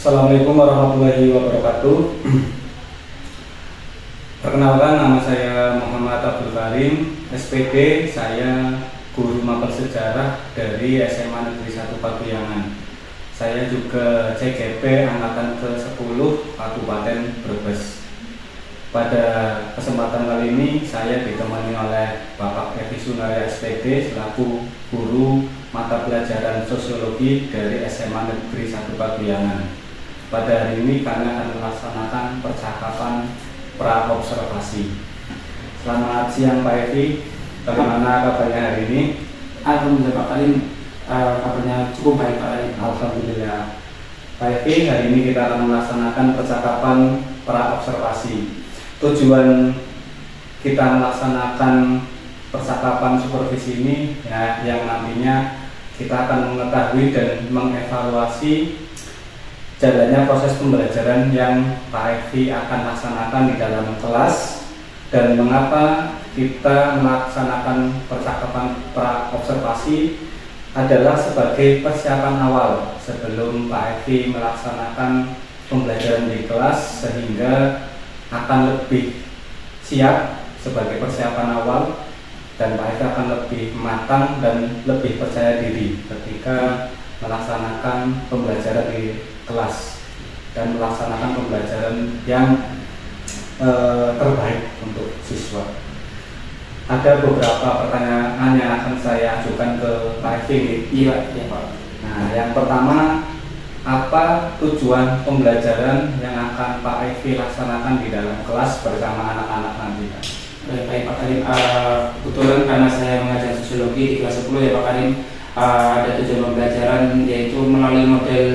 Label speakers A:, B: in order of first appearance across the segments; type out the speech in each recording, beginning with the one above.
A: Assalamualaikum warahmatullahi wabarakatuh. Perkenalkan, nama saya Muhammad Abdul Karim, SPD. Saya guru mapel sejarah dari SMA Negeri 1 Pakuyangan. Saya juga CGP angkatan ke-10 Kabupaten Brebes. Pada kesempatan kali ini saya ditemani oleh Bapak Evi Sunaria SPD selaku guru mata pelajaran sosiologi dari SMA Negeri 1 Pakuyangan. Pada hari ini kami akan melaksanakan percakapan pra-observasi. Selamat siang Pak Evi, bagaimana kabarnya hari ini?
B: Alhamdulillah Pak Karim, kabarnya cukup baik Pak Karim.
A: Alhamdulillah. Pak Evi, hari ini kita akan melaksanakan percakapan pra-observasi. Tujuan kita melaksanakan percakapan supervisi ini ya, yang nantinya kita akan mengetahui dan mengevaluasi jalannya proses pembelajaran yang Pak Evi akan laksanakan di dalam kelas dan mengapa kita melaksanakan percakapan pra-observasi adalah sebagai persiapan awal sebelum Pak Evi melaksanakan pembelajaran di kelas sehingga akan lebih siap sebagai persiapan awal dan Pak Evi akan lebih matang dan lebih percaya diri ketika melaksanakan pembelajaran di kelas dan melaksanakan pembelajaran yang terbaik untuk siswa. Ada beberapa pertanyaan yang akan saya ajukan ke Pak Evi.
B: Iya Pak.
A: Nah, yang pertama, apa tujuan pembelajaran yang akan Pak Evi laksanakan di dalam kelas bersama anak-anak nanti?
B: Baik Pak Karim, kebetulan karena saya mengajar sosiologi di kelas 10 ya Pak Karim, ada tujuan pembelajaran yaitu melalui model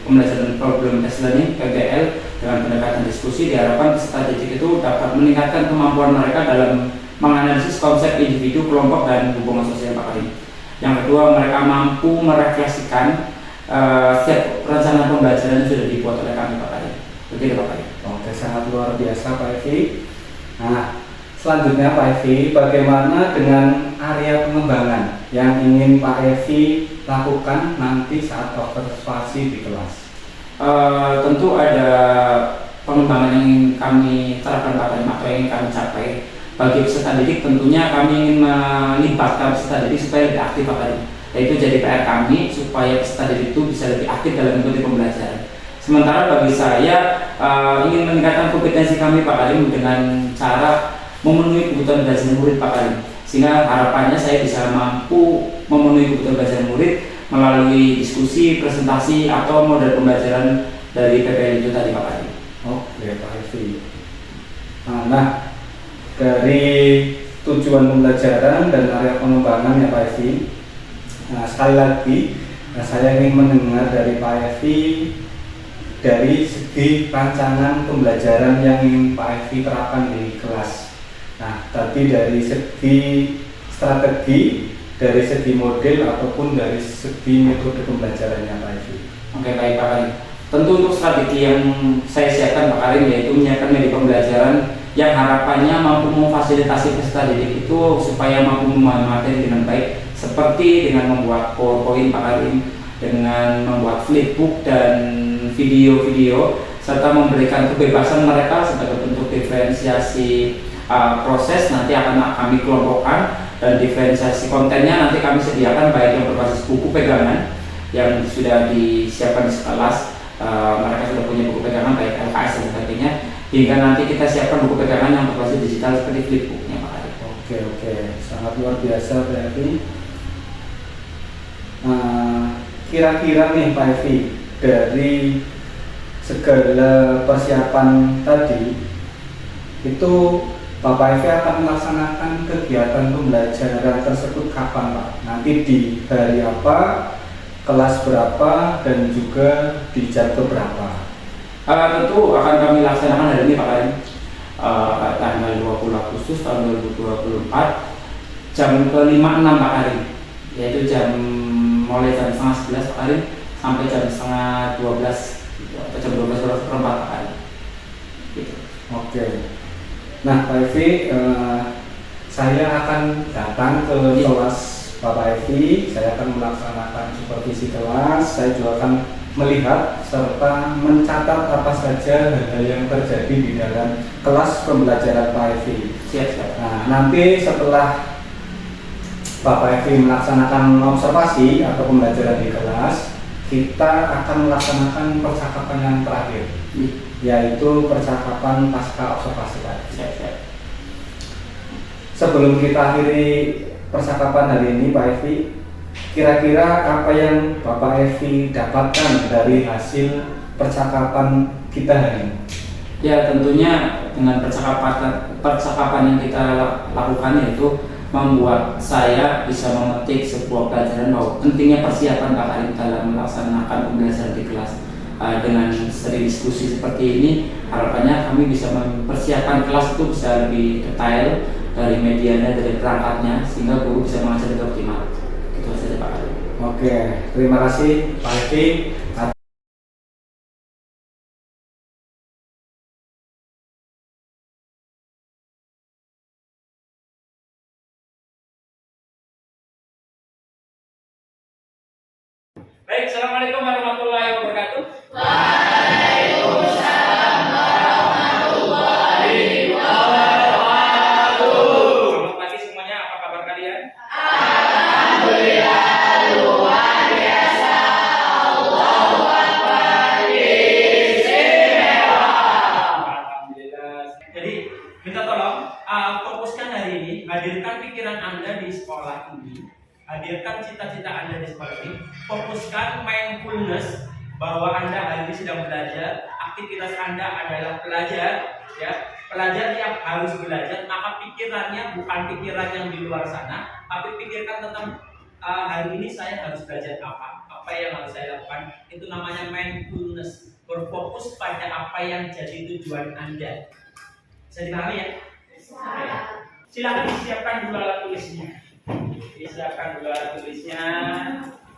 B: pembelajaran problem based learning (PBL) dengan pendekatan diskusi diharapkan peserta didik itu dapat meningkatkan kemampuan mereka dalam menganalisis konsep individu, kelompok, dan hubungan sosial Pak Karim. Yang kedua, mereka mampu merefleksikan setiap rencana pembelajaran yang sudah dibuat oleh kami Pak Karim. Begitu Pak Karim.
A: Oke, sangat luar biasa Pak Evi. Nah, selanjutnya Pak Evi, bagaimana dengan area pengembangan yang ingin Pak Evi lakukan nanti saat observasi di kelas?
B: Tentu ada pengembangan yang kami terapkan Pak Karim, apa yang ingin kami capai. Bagi peserta didik tentunya kami ingin melibatkan peserta didik supaya lebih aktif Pak Karim. Yaitu jadi PR kami supaya peserta didik itu bisa lebih aktif dalam mengikuti pembelajaran. Sementara bagi saya ingin meningkatkan kompetensi kami Pak Karim dengan cara memenuhi kebutuhan belajar murid Pak Karim, sehingga harapannya saya bisa mampu memenuhi kebutuhan belajar murid melalui diskusi, presentasi, atau model pembelajaran dari PPL itu tadi Pak Karim.
A: Oke Pak Evi. Nah, dari tujuan pembelajaran dan area pengembangan ya Pak Evi, sekali lagi saya ingin mendengar dari Pak Evi dari segi rancangan pembelajaran yang ingin Pak Evi terapkan di kelas. Nah, tapi dari segi strategi, dari segi model ataupun dari segi metode pembelajarannya Pak Evi.
B: Oke, baik Pak Karim. Tentu untuk strategi yang saya siapkan Pak Karim yaitu menyiapkan media pembelajaran yang harapannya mampu memfasilitasi peserta didik itu supaya mampu memahami materi dengan baik, seperti dengan membuat PowerPoint Pak Karim, dengan membuat flipbook dan video-video, serta memberikan kebebasan mereka sebagai bentuk diferensiasi proses. Nanti akan kami kelompokkan dan diferensiasi kontennya nanti kami sediakan baik yang berbasis buku pegangan yang sudah disiapkan di kelas, mereka sudah punya buku pegangan baik LKS dan sebagainya, hingga nanti kita siapkan buku pegangan yang berbasis digital seperti flipbooknya Pak Karim.
A: Oke, sangat luar biasa Pak Evi. Kira-kira nih Pak Evi, dari segala persiapan tadi itu Bapak Evi akan melaksanakan kegiatan pembelajaran tersebut kapan Pak? Nanti di hari apa, kelas berapa, dan juga di jam berapa?
B: Tentu akan kami laksanakan hari ini Pak Karim, tanggal 20 Agustus tahun 2024 jam ke-5-6 Pak Karim, yaitu mulai jam setengah 11 Pak Karim sampai jam setengah 12 atau jam 12:04 Pak Karim. Gitu.
A: Oke. Nah Pak Evi, saya akan datang ke kelas Bapak Evi, saya akan melaksanakan supervisi kelas. Saya juga akan melihat serta mencatat apa saja hal-hal yang terjadi di dalam kelas pembelajaran Pak Evi.
B: Siap.
A: Nah, nanti setelah Bapak Evi melaksanakan observasi atau pembelajaran di kelas, kita akan melaksanakan percakapan yang terakhir, yaitu percakapan pasca observasi tadi.
B: Siap.
A: Sebelum kita akhiri percakapan hari ini, Pak Evi, kira-kira apa yang Bapak Evi dapatkan dari hasil percakapan kita hari ini?
B: Ya, tentunya dengan percakapan yang kita lakukan yaitu membuat saya bisa memetik sebuah pelajaran bahwa pentingnya persiapan Pak Karim dalam melaksanakan pembelajaran di kelas. Dengan seri diskusi seperti ini, harapannya kami bisa mempersiapkan kelas itu bisa lebih detail dari medianya, dari perangkatnya, sehingga guru bisa mengajar dengan optimal. Itu saja Pak Karim.
A: Oke, terima kasih Pak Evi.
B: Baik, assalamualaikum warahmatullahi wabarakatuh. Selamat pagi semuanya, apa kabar kalian? Alhamdulillah. Jadi minta tolong fokuskan hari ini, hadirkan pikiran Anda di sekolah ini, hadirkan cita-cita Anda di sekolah ini, fokuskan mindfulness bahwa Anda hari ini sedang belajar, aktivitas Anda adalah belajar, ya, pelajar yang harus belajar, maka pikirannya bukan pikiran yang di luar sana, tapi pikirkan tentang hari ini saya harus belajar apa yang harus saya lakukan. Itu namanya mindfulness, berfokus pada apa yang jadi tujuan Anda. Bisa dipahami ya? Silakan disiapkan dulu alat tulisnya. Disiapkan dulu alat tulisnya.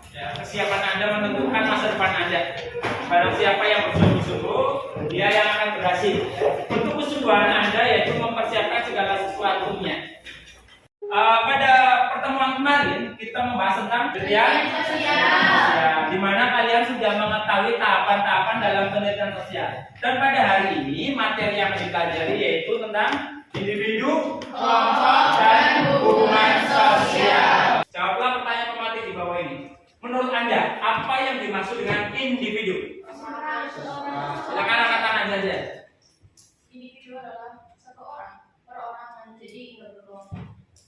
B: Ya, kesiapan Anda menentukan masa depan Anda. Barang siapa yang bersungguh-sungguh, dia yang akan berhasil. Untuk kesungguhan Anda yaitu mempersiapkan segala sesuatunya. Pada pertemuan kemarin kita membahas tentang penelitian sosial, di mana kalian sudah mengetahui tahapan-tahapan dalam penelitian sosial. Dan pada hari ini materi yang dipelajari yaitu tentang individu, kelompok, dan hubungan sosial. Jawablah pertanyaan pematik di bawah ini. Menurut Anda, apa yang dimaksud dengan individu? Silakan angkat tangan saja.
C: Individu adalah satu orang, perorangan, jadi berkelompok.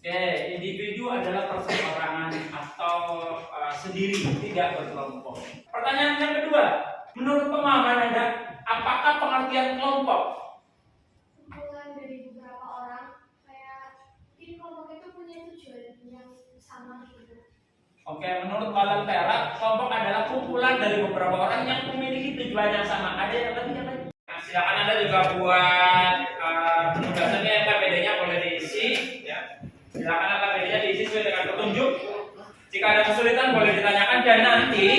B: Oke, individu adalah perseorangan atau sendiri, tidak berkelompok. Pertanyaan yang kedua, menurut pemahaman Anda, apakah pengertian kelompok?
C: Kumpulan dari beberapa orang, kayak mungkin kelompok itu punya tujuan yang sama gitu.
B: Oke, menurut Balang Perak, kelompok adalah kumpulan dari beberapa orang yang memiliki tujuan yang sama. Ada yang tadi apa? Nah, silakan Anda juga buat penugasannya, KPD-nya boleh diisi, ya. Silakan KPD-nya diisi sesuai dengan petunjuk. Jika ada kesulitan boleh ditanyakan, dan nanti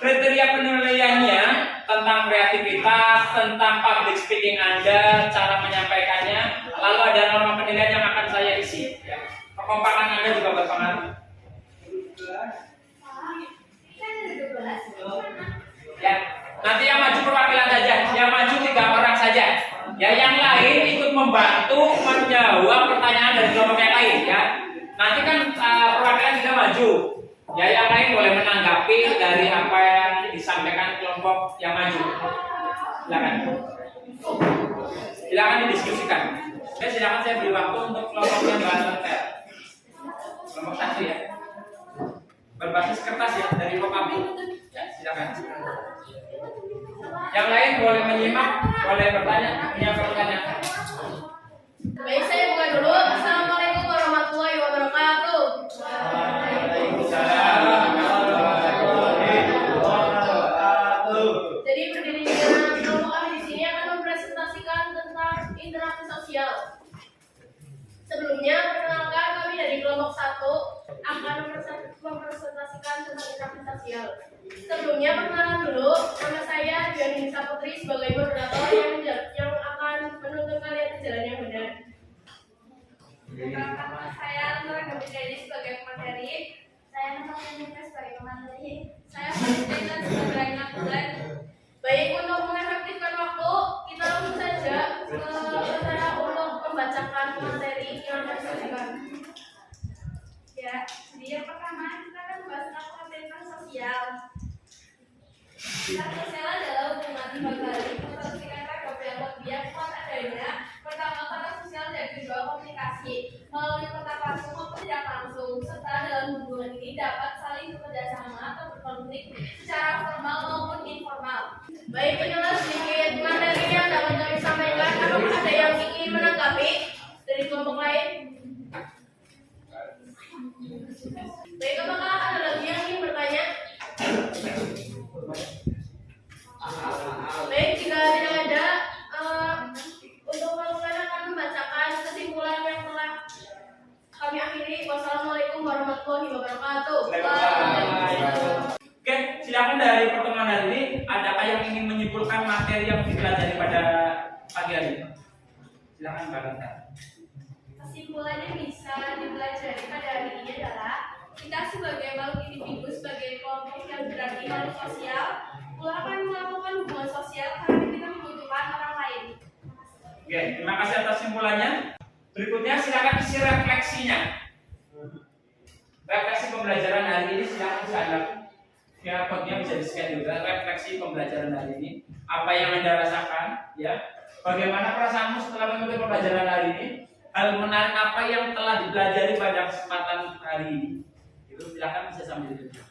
B: kriteria penilaiannya tentang kreativitas, tentang public speaking Anda, cara menyampaikannya, lalu ada norma penilaian yang akan saya isi. Ya. Kekompakan Anda juga berpengaruh. Ya, nanti yang maju perwakilan saja, yang maju 3 orang saja. Ya, yang lain ikut membantu menjawab pertanyaan dari kelompok yang lain. Ya, nanti kan perwakilan sudah maju. Ya, yang lain boleh menanggapi dari apa yang disampaikan kelompok yang maju. Silakan. Silakan didiskusikan. Silakan saya beri waktu untuk kelompok yang baru. Kelompok 1 ya. Berbasis kertas ya dari Kopapi. Ya, silakan. Yang lain boleh menyimak, boleh bertanya, punya pertanyaan.
C: Baik, saya buka dulu. Assalamualaikum warahmatullahi wabarakatuh.
B: Waalaikumsalam warahmatullahi wabarakatuh.
C: Jadi berdirinya kelompok kami di sini akan mempresentasikan tentang interaksi sosial. Sebelumnya, perkenalkan kami dari kelompok 1 akan mempresentasikan tentang interaksi sosial. Sebelumnya perkenalan dulu, nama saya Dian Nisa Putri sebagai moderator yang akan menuntun kalian ke jalan yang benar. Perkenalkan nama saya Nur Gabita sebagai pemateri. menyampaikan sebagai pemateri. Saya menyampaikan sebagai anak bulan. Baik, untuk mengefektifkan waktu, kita langsung saja ke saya untuk membacakan materi yang akan disampaikan. Ya, jadi yang pertama kita akan membahas tentang pengertian sosial. Sosial adalah hubungan dua kali satu kata kebiasaan kuat adanya. Pertama, kata sosial dan kedua komunikasi melalui kontak langsung maupun tidak langsung, serta dalam hubungan ini dapat saling bekerjasama atau berkonflik secara formal maupun informal. Baik, inilah sedikit materi yang dapat kami sampaikan. Apakah ada yang ingin menanggapi dari kelompok lain? Baik, apakah ada lagi yang ingin bertanya? Baik, jika tidak ada, untuk kalian akan membacakan kesimpulan yang telah kami akhiri. Wassalamualaikum warahmatullahi wabarakatuh.
B: Oke, silakan dari pertemuan hari ini, adakah yang ingin menyimpulkan materi yang dipelajari pada pagi hari ini? Silakan Mbak Rita.
C: Kesimpulannya bisa dipelajari pada hari ini adalah kita sebagai makhluk individu, sebagai kelompok yang berarti makhluk sosial, akan melakukan hubungan sosial karena kita membutuhkan orang lain.
B: Oke, terima kasih atas simpulannya. Berikutnya silakan isi refleksinya. Refleksi pembelajaran hari ini silakan bisa Anda ya, kodnya bisa di-scan juga. Refleksi pembelajaran hari ini, apa yang Anda rasakan, ya? Bagaimana perasaanmu setelah mengikuti pembelajaran hari ini? Hal menarik apa yang telah dipelajari pada kesempatan hari ini? Itu silakan bisa sambil ditulis.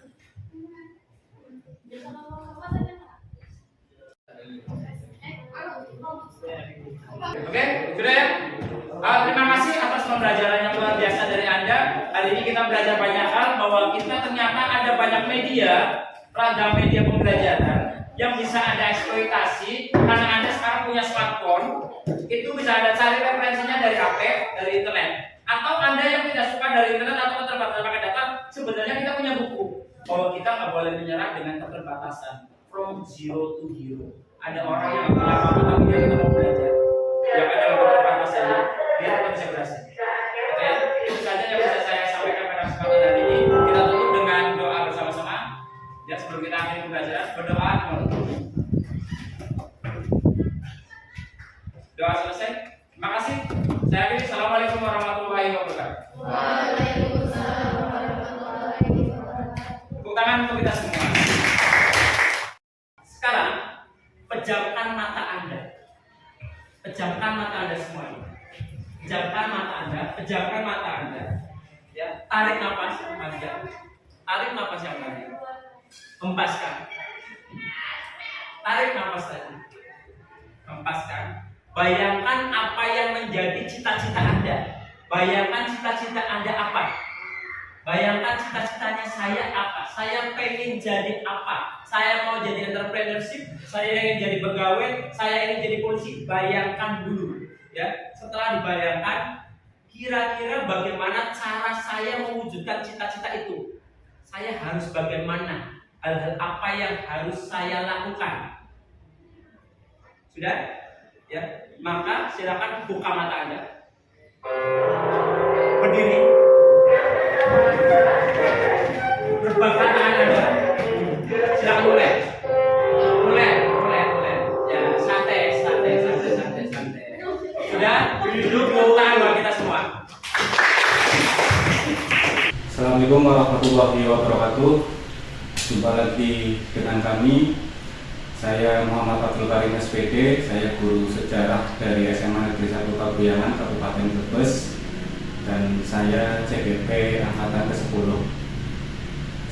B: Oke, sudah ya? Terima kasih atas pembelajaran yang luar biasa dari Anda. Hari ini kita belajar banyak hal, bahwa kita ternyata ada banyak media, ragam media pembelajaran yang bisa Anda eksploitasi. Karena Anda sekarang punya smartphone, itu bisa Anda cari referensinya dari HP, dari internet. Atau Anda yang tidak suka dari internet atau keterbatasan pakai data, sebenarnya kita punya buku bahwa kita nggak boleh menyerah dengan keterbatasan. From zero to hero. Ada orang yang punya waktu tapi dia tidak mau belajar. Yang ada keterbatasannya, dia tetap bisa berhasil. Oke, itu saja yang bisa saya sampaikan pada kesempatan hari ini. Kita tutup dengan doa bersama-sama. Ya, sebelum kita akhiri pembelajaran, berdoa. Doa selesai. Terima kasih. Saya akhiri. Assalamualaikum warahmatullahi wabarakatuh.
C: Waalaikumsalam warahmatullahi wabarakatuh.
B: Tepuk tangan untuk kita semua. Sekarang pejamkan mata Anda. Pejamkan mata Anda semuanya. Pejamkan mata Anda, pejamkan mata Anda. Ya, tarik nafas panjang. Tarik nafas yang panjang. Hempaskan. Tarik nafas lagi. Hempaskan. Bayangkan apa yang menjadi cita-cita Anda. Bayangkan cita-cita Anda apa? Bayangkan cita-citanya saya apa? Saya pengen jadi apa? Saya mau jadi entrepreneurship, saya ingin jadi pegawai, saya ingin jadi polisi. Bayangkan dulu, ya. Setelah dibayangkan, kira-kira bagaimana cara saya mewujudkan cita-cita itu? Saya harus bagaimana? Hal-hal apa yang harus saya lakukan? Sudah? Ya. Maka silakan buka mata Anda. Berdiri. Rebahkan tangan Anda. Silakan mulai. Ya, santai. Sudah, duduk tangan buat kita semua.
A: Assalamualaikum warahmatullahi wabarakatuh. Jumpa lagi dengan kami. Saya Muhammad Abdul Karim SPD. Saya guru sejarah dari SMA Negeri 1 Pabuyangan, Kabupaten Brebes. Dan saya CBP angkatan ke-10.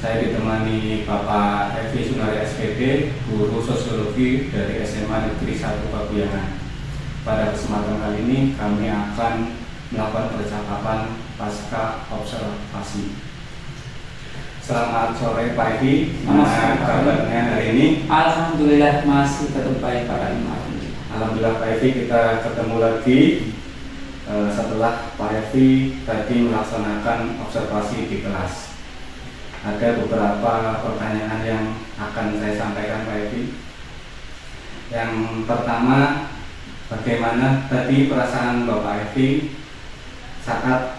A: Saya ditemani Bapak Evi Sunari SPD, guru sosiologi dari SMA Negeri 1 Pabuyangan. Pada kesempatan kali ini kami akan melakukan percakapan pasca observasi. Selamat sore Pak Evi, gimana kabarnya hari ini?
B: Alhamdulillah masih tetap baik Pak Imam.
A: Alhamdulillah Pak Evi, kita ketemu lagi setelah Pak Evi tadi melaksanakan observasi di kelas. Ada beberapa pertanyaan yang akan saya sampaikan Pak Evi. Yang pertama, bagaimana tadi perasaan Bapak Evi saat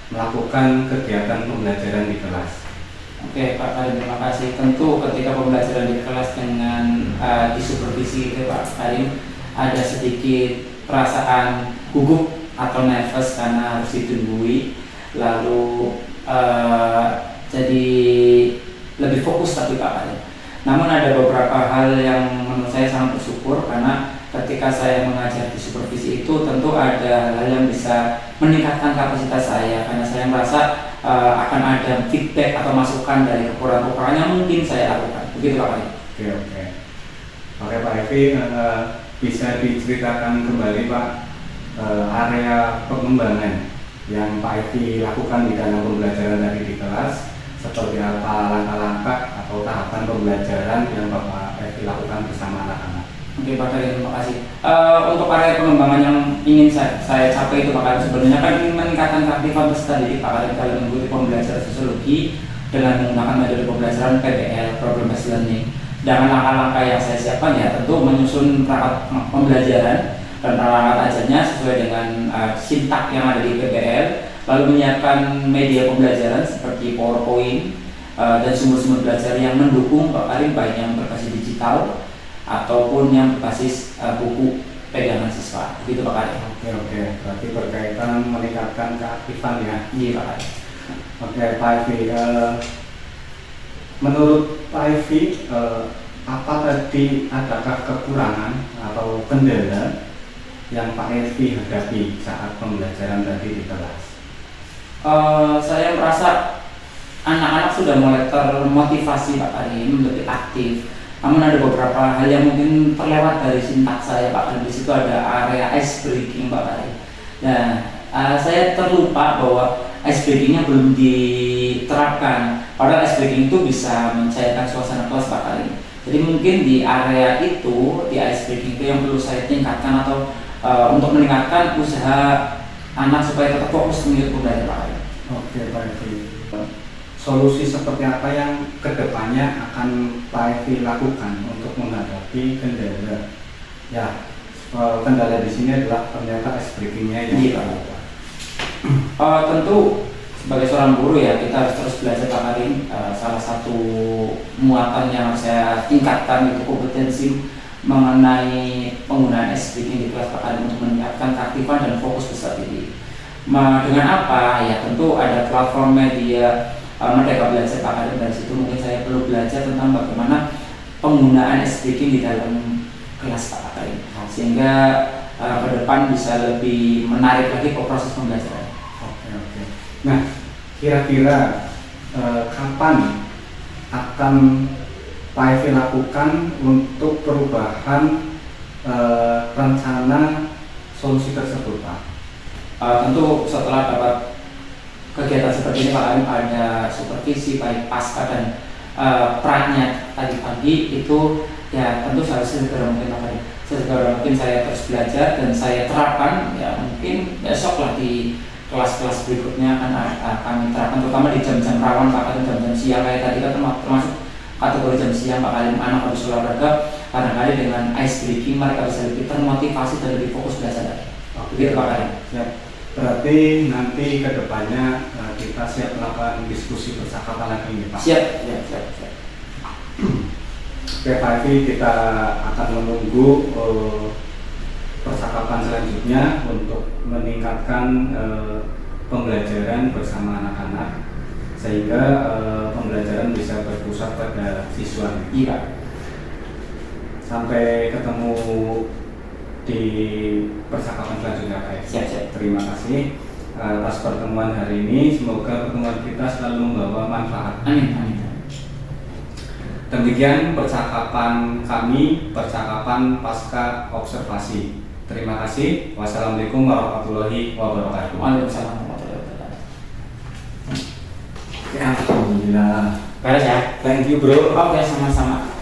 A: melakukan kegiatan pembelajaran di kelas?
B: Oke Pak Karim, terima kasih. Tentu ketika pembelajaran di kelas dengan disupervisi itu Pak Karim, ada sedikit perasaan gugup atau nervous karena harus ditunggui, lalu jadi lebih fokus tapi Pak Karim. Namun ada beberapa hal yang menurut saya sangat bersyukur karena ketika saya mengajar di supervisi itu tentu ada hal-hal yang bisa meningkatkan kapasitas saya karena saya merasa akan ada feedback atau masukan dari kekurangan-kekurangan yang mungkin saya lakukan. Begitu Pak Karim.
A: Oke. Oke Pak Evi, bisa diceritakan kembali Pak area pengembangan yang Pak Evi lakukan di dalam pembelajaran tadi di kelas, seperti apa langkah-langkah atau tahapan pembelajaran yang Bapak Evi lakukan bersama anak-anak.
B: Oke Pak Karim, terima kasih. Untuk area pengembangan yang ingin saya capai itu Pak Karim, sebenarnya kan ingin meningkatkan keaktifan peserta didik Pak Karim dalam mengikuti pembelajaran sosiologi dengan menggunakan metode pembelajaran PBL, Problem Based Learning. Dengan langkah-langkah yang saya siapkan ya tentu menyusun perangkat pembelajaran dan perangkat ajarnya sesuai dengan sintak yang ada di PBL, lalu menyiapkan media pembelajaran seperti PowerPoint dan sumber-sumber belajar yang mendukung Pak Karim, baik yang berbasis digital ataupun yang berbasis buku pegangan siswa. Begitu Pak Karim.
A: Oke. Berarti berkaitan meningkatkan keaktifan ya.
B: Iya Pak Karim.
A: Oke Pak Evi, menurut Pak Evi, apa tadi adakah kekurangan atau kendala yang Pak Evi hadapi saat pembelajaran tadi di kelas?
B: Saya merasa anak-anak sudah mulai termotivasi Pak Karim, lebih aktif. Namun ada beberapa hal yang mungkin terlewat dari sintak saya Pak Karim. Di situ ada area ice breaking Pak Karim. Nah, saya terlupa bahwa ice breakingnya belum diterapkan. Padahal ice breaking itu bisa mencairkan suasana kelas Pak Karim. Jadi mungkin di area itu, di ice breaking itu yang perlu saya tingkatkan atau untuk meningkatkan usaha anak supaya tetap fokus mengikuti pembelajaran Pak Karim.
A: Oke Pak Evi. Solusi seperti apa yang kedepannya akan Pak Evi lakukan untuk menghadapi kendala? Ya, kendala di sini adalah ternyata ice breakingnya yang
B: dilakukan. Tentu sebagai seorang guru ya kita harus terus belajar Pak Karim. Salah satu muatan yang harus saya tingkatkan itu kompetensi mengenai penggunaan ice breaking di kelas Pak Karim untuk meningkatkan keaktifan dan fokus peserta didik. Dengan apa? Ya tentu ada platform media Merdeka Belajar Pak Karim. Dari situ mungkin saya perlu belajar tentang bagaimana penggunaan ice breaking di dalam kelas Pak Karim, sehingga ke depan bisa lebih menarik lagi ke proses pembelajaran.
A: Oke. Nah, kira-kira kapan akan Pak Evi lakukan untuk perubahan rencana solusi tersebut Pak?
B: Tentu setelah dapat kegiatan seperti ini Pak Karim, ada supervisi baik pasca dan praknya tadi pagi itu ya tentu harus segera mungkin Pak Karim. Segera mungkin saya terus belajar dan saya terapkan ya mungkin besok lah di kelas-kelas berikutnya akan kami terapkan, terutama di jam-jam rawan Pak Karim, jam-jam siang kayak tadi kan termasuk kategori jam siang Pak Karim, anak habis olahraga kadang-kadang dengan ice breaking mereka bisa lebih termotivasi dan lebih fokus belajar. Begitu Pak Karim.
A: Siap. Berarti nanti kedepannya kita siap melakukan diskusi percakapan lagi nih Pak.
B: Siap.
A: Oke Pak Evi, kita akan menunggu percakapan selanjutnya untuk meningkatkan pembelajaran bersama anak-anak sehingga pembelajaran bisa berpusat pada siswa.
B: Iya.
A: Sampai ketemu di percakapan selanjutnya Pak.
B: Siap.
A: Terima kasih atas pertemuan hari ini. Semoga pertemuan kita selalu membawa manfaat.
B: Amin.
A: Demikian percakapan kami, percakapan pasca observasi. Terima kasih. Wassalamualaikum warahmatullahi wabarakatuh.
B: Waalaikumsalam warahmatullahi wabarakatuh.
A: Alhamdulillah.
B: Beres ya.
A: Thank you bro.
B: Oke, sama-sama.